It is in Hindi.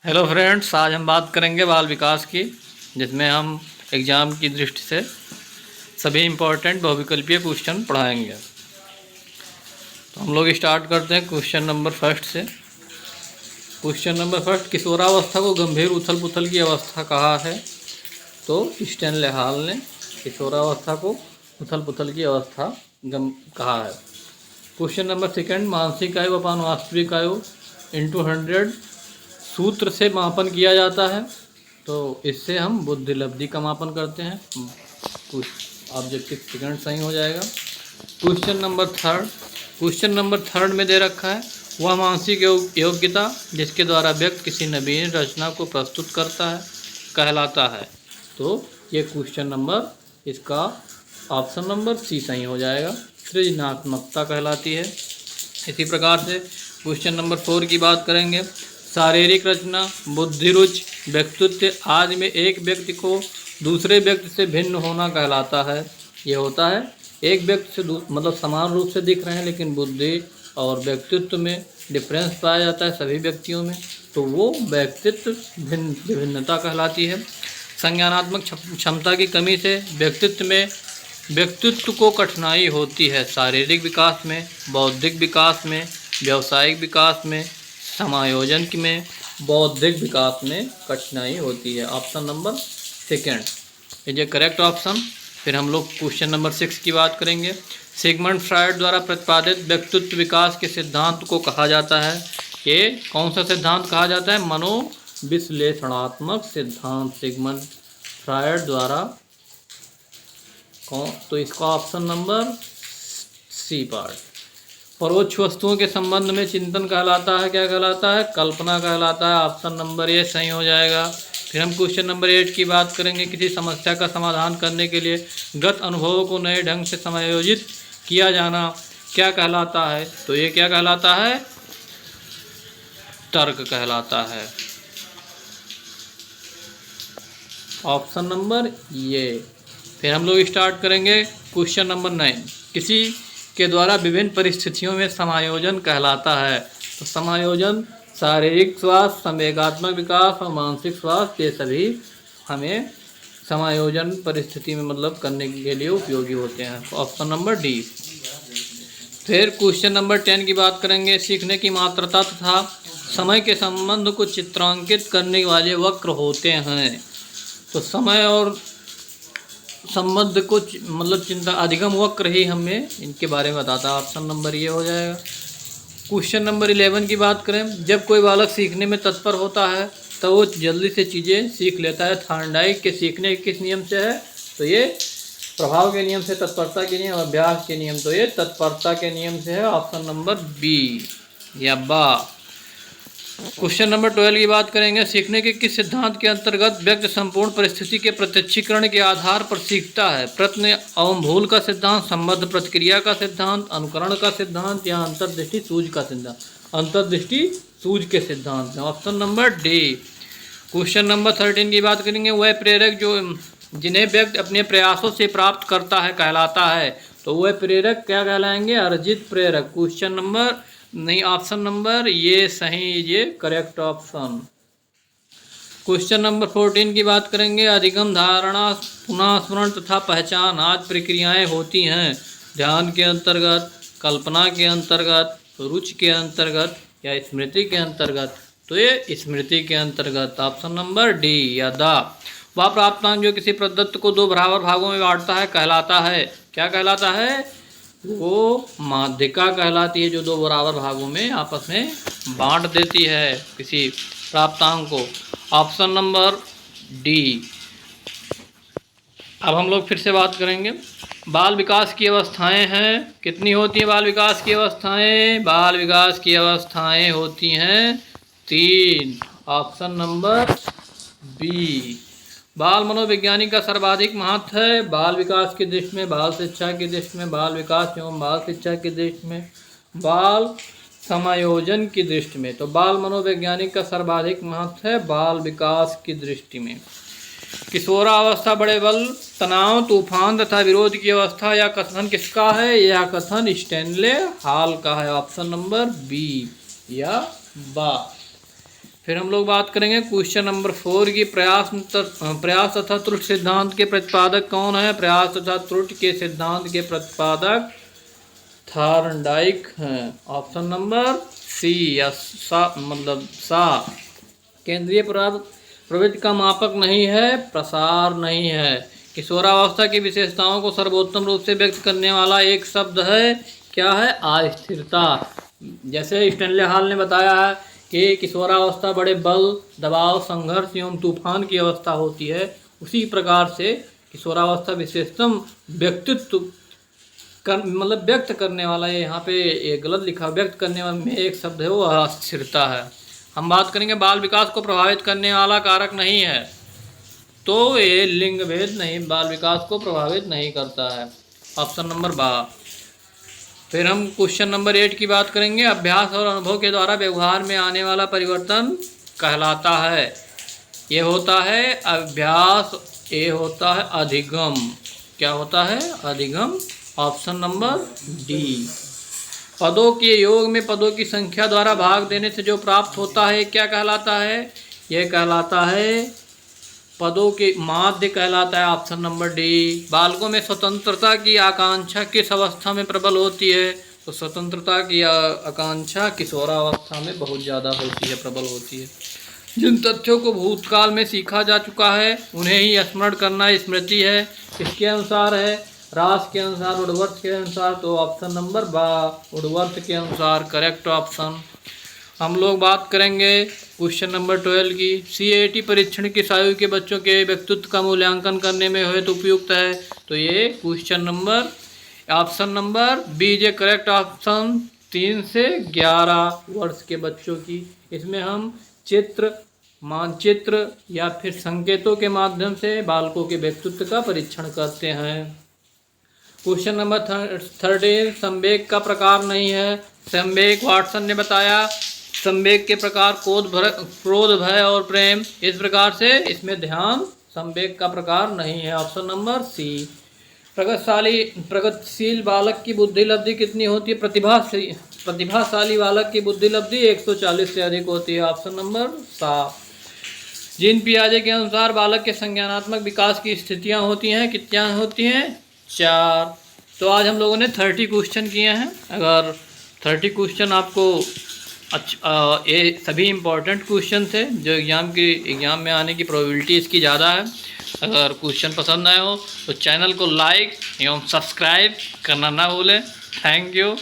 हेलो फ्रेंड्स, आज हम बात करेंगे बाल विकास की, जिसमें हम एग्ज़ाम की दृष्टि से सभी इम्पोर्टेंट बहुविकल्पीय क्वेश्चन पढ़ाएंगे। तो हम लोग स्टार्ट करते हैं क्वेश्चन नंबर फर्स्ट से। क्वेश्चन नंबर फर्स्ट, किशोरावस्था को गंभीर उथल पुथल की अवस्था कहा है। तो स्टैनले हॉल ने किशोरावस्था को उथल पुथल की अवस्था कहा है। क्वेश्चन नंबर सेकंड, मानसिक आयु अपान वास्तविक आयु इंटू 100 सूत्र से मापन किया जाता है। तो इससे हम बुद्धि लब्धि का मापन करते हैं। कुछ ऑब्जेक्टिव सेकंड सही हो जाएगा। क्वेश्चन नंबर थर्ड में दे रखा है, वह मानसिक योग्यता जिसके द्वारा व्यक्ति किसी नवीन रचना को प्रस्तुत करता है कहलाता है। तो ये क्वेश्चन नंबर, इसका ऑप्शन नंबर सी सही हो जाएगा, सृजनात्मकता कहलाती है। इसी प्रकार से क्वेश्चन नंबर 4 की बात करेंगे। शारीरिक रचना, बुद्धि रुचि, व्यक्तित्व आदि में एक व्यक्ति को दूसरे व्यक्ति से भिन्न होना कहलाता है। ये होता है एक व्यक्ति से मतलब समान रूप से दिख रहे हैं, लेकिन बुद्धि और व्यक्तित्व में डिफरेंस पाया जाता है सभी व्यक्तियों में, तो वो व्यक्तित्व विभिन्नता कहलाती है। संज्ञानात्मक क्षमता की कमी से व्यक्तित्व को कठिनाई होती है शारीरिक विकास में, बौद्धिक विकास में, व्यावसायिक विकास में, समायोजन में, बौद्धिक विकास में कठिनाई होती है। ऑप्शन नंबर सेकंड ये करेक्ट ऑप्शन। फिर हम लोग क्वेश्चन नंबर 6 की बात करेंगे। सिगमंड फ्रायड द्वारा प्रतिपादित व्यक्तित्व विकास के सिद्धांत को कहा जाता है। ये कौन सा सिद्धांत कहा जाता है? मनोविश्लेषणात्मक सिद्धांत, सिगमंड फ्रायड द्वारा। तो इसका ऑप्शन नंबर सी पार्ट। परोक्ष वस्तुओं के संबंध में चिंतन कहलाता है, क्या कहलाता है? कल्पना कहलाता है। ऑप्शन नंबर ए सही हो जाएगा। फिर हम क्वेश्चन नंबर 8 की बात करेंगे। किसी समस्या का समाधान करने के लिए गत अनुभवों को नए ढंग से समायोजित किया जाना क्या कहलाता है? तो ये क्या कहलाता है? तर्क कहलाता है। ऑप्शन नंबर ये। फिर हम लोग स्टार्ट करेंगे क्वेश्चन नंबर 9। किसी के द्वारा विभिन्न परिस्थितियों में समायोजन कहलाता है। तो समायोजन शारीरिक स्वास्थ्य, संवेगात्मक विकास और मानसिक स्वास्थ्य, ये सभी हमें समायोजन परिस्थिति में मतलब करने के लिए उपयोगी होते हैं। तो ऑप्शन नंबर डी। फिर क्वेश्चन नंबर 10 की बात करेंगे। सीखने की मात्रता तथा समय के संबंध को चित्रांकित करने वाले वक्र होते हैं। तो समय और संबंध को मतलब चिंता अधिगम वक्र ही हमें इनके बारे में बताता है। ऑप्शन नंबर ये हो जाएगा। क्वेश्चन नंबर 11 की बात करें। जब कोई बालक सीखने में तत्पर होता है तो वो जल्दी से चीज़ें सीख लेता है। थॉर्नडाइक के सीखने किस नियम से है? तो ये प्रभाव के नियम से, तत्परता के नियम, अभ्यास के नियम। तो ये तत्परता के नियम से है। ऑप्शन नंबर बी या बा। क्वेश्चन नंबर 12 की बात करेंगे। सीखने के किस सिद्धांत के अंतर्गत व्यक्ति संपूर्ण परिस्थिति के प्रत्यक्षीकरण के आधार पर सीखता है? प्रश्न एवं भूल का सिद्धांत, संबद्ध प्रतिक्रिया का सिद्धांत, अनुकरण का सिद्धांत या अंतर्दृष्टि सूझ का सिद्धांत? अंतर्दृष्टि सूझ के सिद्धांत। Option number D. Question number 13 की बात करेंगे। वह प्रेरक जो जिन्हें व्यक्ति अपने प्रयासों से प्राप्त करता है कहलाता है। तो वह प्रेरक क्या कहलाएंगे? अर्जित प्रेरक। क्वेश्चन नंबर नहीं, ऑप्शन नंबर ये सही, ये करेक्ट ऑप्शन। क्वेश्चन नंबर 14 की बात करेंगे। अधिगम, धारणा, पुनः स्मरण तथा पहचान आज प्रक्रियाएं होती हैं ध्यान के अंतर्गत, कल्पना के अंतर्गत, रुचि के अंतर्गत या स्मृति के अंतर्गत? तो ये स्मृति के अंतर्गत। ऑप्शन नंबर डी या दा। वह प्राप्तांक जो किसी प्रदत्त को दो बराबर भागों में बांटता है कहलाता है, क्या कहलाता है? वो माध्यिका कहलाती है, जो दो बराबर भागों में आपस में बांट देती है किसी प्राप्तांक को। Option number D. अब हम लोग फिर से बात करेंगे। बाल विकास की अवस्थाएं हैं, कितनी होती हैं बाल विकास की अवस्थाएं? बाल विकास की अवस्थाएं होती हैं 3। Option number B. बाल मनोविज्ञानी का सर्वाधिक महत्व है बाल विकास की दृष्टि में, बाल शिक्षा की दृष्टि में, बाल विकास एवं बाल शिक्षा की दृष्टि में, बाल समायोजन की दृष्टि में। तो बाल मनोवैज्ञानिक का सर्वाधिक महत्व है बाल विकास की दृष्टि में। किशोरावस्था बड़े बल, तनाव, तूफान तथा विरोध की अवस्था, यह कथन किसका है? यह कथन स्टैनले हॉल का है। ऑप्शन नंबर बी या बा। फिर हम लोग बात करेंगे क्वेश्चन नंबर 4 की। प्रयास तथा त्रुटि सिद्धांत के प्रतिपादक कौन है? प्रयास तथा त्रुटि के सिद्धांत के प्रतिपादक थॉर्नडाइक हैं। ऑप्शन नंबर सी या सा। केंद्रीय प्रवृत्ति का मापक नहीं है, प्रसार नहीं है। किशोरावस्था की विशेषताओं को सर्वोत्तम रूप से व्यक्त करने वाला एक शब्द है, क्या है? अस्थिरता। जैसे स्टैनले हॉल ने बताया है कि किशोरावस्था बड़े बल, दबाव, संघर्ष एवं तूफान की अवस्था होती है, उसी प्रकार से किशोरावस्था विशेषतम व्यक्तित्व व्यक्त करने वाला, ये यहाँ पे ये गलत लिखा, व्यक्त करने वाला में एक शब्द है वो अस्थिरता है। हम बात करेंगे बाल विकास को प्रभावित करने वाला कारक नहीं है, तो ये लिंग भेद नहीं, बाल विकास को प्रभावित नहीं करता है। ऑप्शन नंबर बा। फिर हम क्वेश्चन नंबर 8 की बात करेंगे। अभ्यास और अनुभव के द्वारा व्यवहार में आने वाला परिवर्तन कहलाता है। ये होता है अभ्यास, ये होता है अधिगम। क्या होता है? अधिगम। Option number D. पदों के योग में पदों की संख्या द्वारा भाग देने से जो प्राप्त होता है क्या कहलाता है? यह कहलाता है पदों के माध्य कहलाता है। Option number D. बालकों में स्वतंत्रता की आकांक्षा किस अवस्था में प्रबल होती है? तो स्वतंत्रता की आकांक्षा किशोरावस्था में बहुत ज़्यादा होती है, प्रबल होती है। जिन तथ्यों को भूतकाल में सीखा जा चुका है उन्हें ही स्मरण करना स्मृति है। किसके अनुसार है? रास के अनुसार, वुडवर्थ के अनुसार। तो ऑप्शन नंबर बा, वुडवर्थ के अनुसार करेक्ट ऑप्शन। हम लोग बात करेंगे क्वेश्चन नंबर 12 की। CAT परीक्षण किस आयु के बच्चों के व्यक्तित्व का मूल्यांकन करने में हो तो उपयुक्त है? तो ये question number option number B जे करेक्ट ऑप्शन। 3 से 11 वर्ष के बच्चों की। इसमें हम चित्र, मानचित्र या फिर संकेतों के माध्यम से बालकों के व्यक्तित्व का परीक्षण करते हैं। Question number 13। संवेग का प्रकार नहीं है। संवेग वाटसन ने बताया, संवेग के प्रकार क्रोध, भय और प्रेम। इस प्रकार से इसमें ध्यान, संवेग का प्रकार नहीं है। Option number C. प्रगतिशील बालक की बुद्धि लब्धि कितनी होती है? प्रतिभाशाली बालक की बुद्धि लब्धि 140 से अधिक होती है। ऑप्शन नंबर सा। जीन पियाजे के अनुसार बालक के संज्ञानात्मक विकास की स्थितियां होती हैं, कितना होती हैं? 4। तो आज हम लोगों ने 30 क्वेश्चन किए हैं। अगर 30 क्वेश्चन आपको ये सभी इम्पोर्टेंट क्वेश्चन थे जो एग्ज़ाम में आने की प्रोबेबिलिटी इसकी ज़्यादा है। अगर क्वेश्चन पसंद आए हो तो चैनल को लाइक एवं सब्सक्राइब करना ना भूलें। Thank you.